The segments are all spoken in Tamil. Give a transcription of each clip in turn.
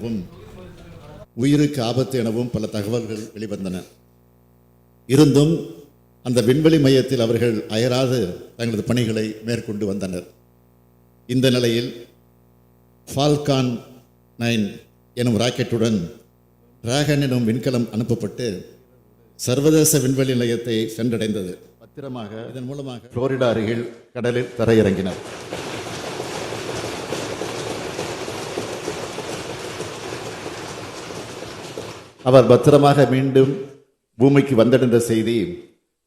எனவும் உயிருக்கு ஆபத்து எனவும் பல தகவல்கள் வெளிவந்தன. இருந்தும் அந்த விண்வெளி மையத்தில் அவர்கள் அயராது தங்களது பணிகளை மேற்கொண்டு வந்தனர். இந்த நிலையில் ஃபால்கான் 9 எனும் ராக்கெட்டுடன் டிராகன் எனும் விண்கலம் அனுப்பப்பட்டு சர்வதேச விண்வெளி நிலையத்தை சென்றடைந்தது. பத்திரமாக இதன் மூலமாக புளோரிடா அருகில் கடலில் தரையிறங்கினர். அவர் பத்திரமாக மீண்டும் பூமிக்கு வந்தடைந்த செய்தி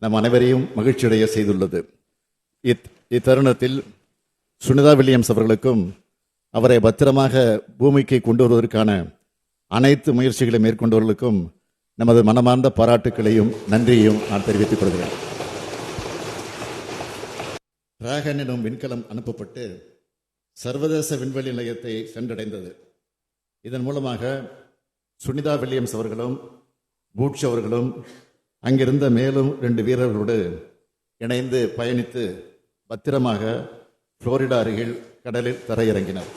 நம் அனைவரையும் மகிழ்ச்சியடைய செய்துள்ளது. இத்தருணத்தில் சுனிதா வில்லியம்ஸ் அவர்களுக்கும் அவரை பத்திரமாக பூமிக்கு கொண்டு வருவதற்கான அனைத்து முயற்சிகளை மேற்கொண்டவர்களுக்கும் நமது மனமார்ந்த பாராட்டுக்களையும் நன்றியையும் நான் தெரிவித்துக் கொள்கிறேன். டிராகன் எனும் விண்கலம் அனுப்பப்பட்டு சர்வதேச விண்வெளி நிலையத்தை சென்றடைந்தது. இதன் மூலமாக சுனிதா வில்லியம்ஸ் அவர்களும் பூட்ச் அவர்களும் அங்கிருந்த மேலும் 2 வீரர்களோடு இணைந்து பயணித்து பத்திரமாக புளோரிடா அருகில் கடலில் தரையிறங்கினர்.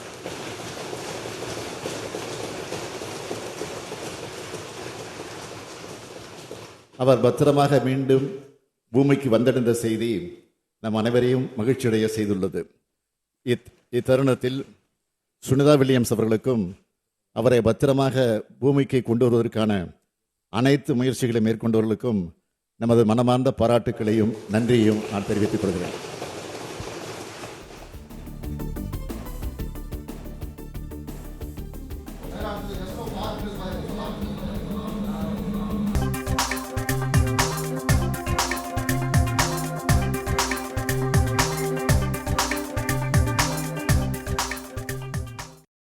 அவர் பத்திரமாக மீண்டும் பூமிக்கு வந்தடைந்த செய்தி நம் அனைவரையும் மகிழ்ச்சியடைய செய்துள்ளது. இத்தருணத்தில் சுனிதா வில்லியம்ஸ் அவர்களுக்கும் அவரை பத்திரமாக பூமிக்கு கொண்டு வருவதற்கான அனைத்து முயற்சிகளை மேற்கொண்டவர்களுக்கும் நமது மனமார்ந்த பாராட்டுக்களையும் நன்றியையும் நான் தெரிவித்துக் கொள்கிறேன்.